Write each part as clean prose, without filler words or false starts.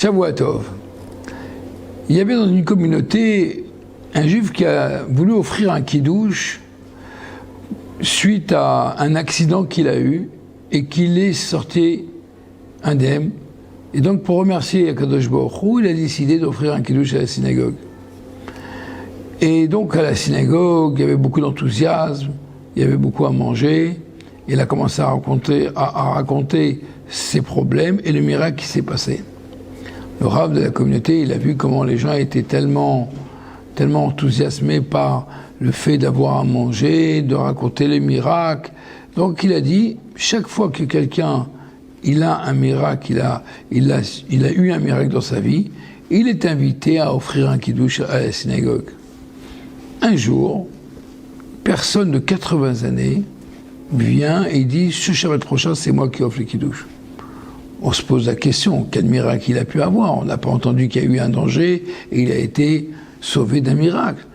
Shavua Tov. Il y avait dans une communauté un juif qui a voulu offrir un kiddush suite à un accident qu'il a eu et qu'il est sorti indemne. Et donc pour remercier Akadosh Baruch Hu, il a décidé d'offrir un kiddush à la synagogue. Et donc à la synagogue, il y avait beaucoup d'enthousiasme, il y avait beaucoup à manger. Il a commencé à raconter ses problèmes et le miracle qui s'est passé. Le rav de la communauté, il a vu comment les gens étaient tellement enthousiasmés par le fait d'avoir à manger, de raconter les miracles. Donc il a dit, chaque fois que quelqu'un il a un miracle, il a eu un miracle dans sa vie, il est invité à offrir un kiddush à la synagogue. Un jour, personne de 80 années vient et dit, ce Shabbat prochain, c'est moi qui offre le kiddush. On se pose la question, quel miracle il a pu avoir? On n'a pas entendu qu'il y a eu un danger et il a été sauvé d'un miracle.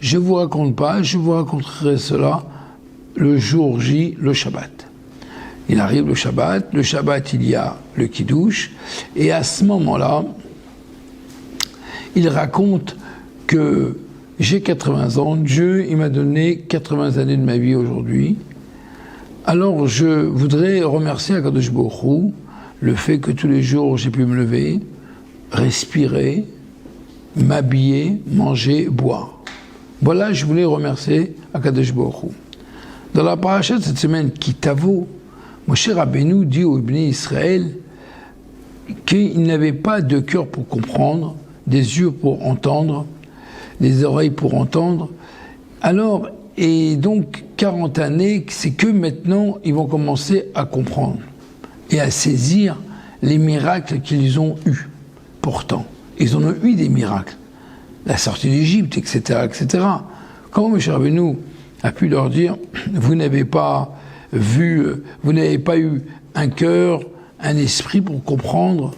Je ne vous raconte pas, je vous raconterai cela le jour J, le Shabbat. Il arrive le Shabbat il y a le kiddush, et à ce moment-là, il raconte que j'ai 80 ans, Dieu il m'a donné 80 années de ma vie aujourd'hui, alors je voudrais remercier Akadosh Baruch Hu, le fait que tous les jours j'ai pu me lever, respirer, m'habiller, manger, boire. Voilà, je voulais remercier Akadosh Baruch Hu. Dans la paracha de cette semaine, Kitavo, Moshe Rabbeinu dit aux Bnei Israël qu'il n'avait pas de cœur pour comprendre, des yeux pour entendre, des oreilles pour entendre. Alors, et donc 40 années, c'est que maintenant ils vont commencer à comprendre et à saisir les miracles qu'ils ont eus. Pourtant, ils en ont eu des miracles. La sortie d'Égypte, etc., etc. Comment Moshe Rabbeinu a pu leur dire, vous n'avez pas vu, vous n'avez pas eu un cœur, un esprit pour comprendre.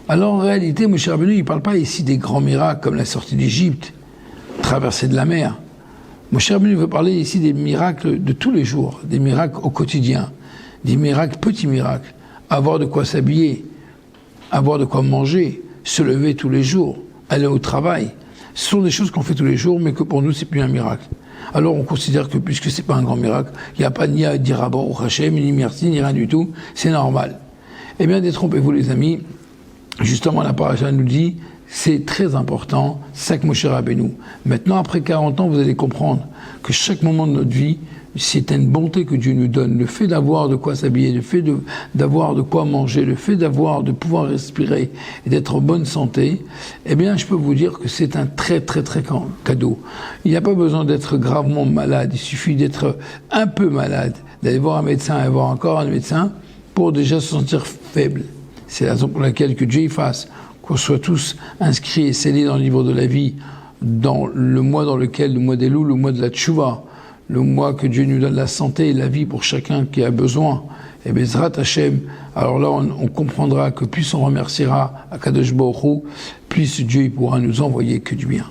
Alors en réalité, Moshe Rabbeinu, il ne parle pas ici des grands miracles comme la sortie d'Égypte, traversée de la mer. Moshe Rabbeinu veut parler ici des miracles de tous les jours, des miracles au quotidien, des miracles, petits miracles, avoir de quoi s'habiller, avoir de quoi manger, se lever tous les jours, aller au travail. Ce sont des choses qu'on fait tous les jours, mais que pour nous, c'est plus un miracle. Alors on considère que puisque c'est pas un grand miracle, il n'y a pas ni à dire à Baruch Hashem, ni merci, ni rien du tout, c'est normal. Eh bien, détrompez-vous les amis, justement la paracha nous dit, c'est très important, c'est ça que Moshe Rabbeinu. Maintenant, après 40 ans, vous allez comprendre que chaque moment de notre vie, c'est une bonté que Dieu nous donne. Le fait d'avoir de quoi s'habiller, le fait d'avoir de quoi manger, le fait de pouvoir respirer et d'être en bonne santé, eh bien, je peux vous dire que c'est un très, très, très grand cadeau. Il n'y a pas besoin d'être gravement malade. Il suffit d'être un peu malade, d'aller voir un médecin et voir encore un médecin pour déjà se sentir faible. C'est la raison pour laquelle que Dieu fasse qu'on soit tous inscrits et scellés dans le livre de la vie, dans le mois dans lequel, le mois d'Elul, le mois de la Tchouva, le mois que Dieu nous donne la santé et la vie pour chacun qui a besoin, et Bezrat Hashem, alors là on comprendra que plus on remerciera Akadosh Baruch Hu, plus Dieu pourra nous envoyer que du bien.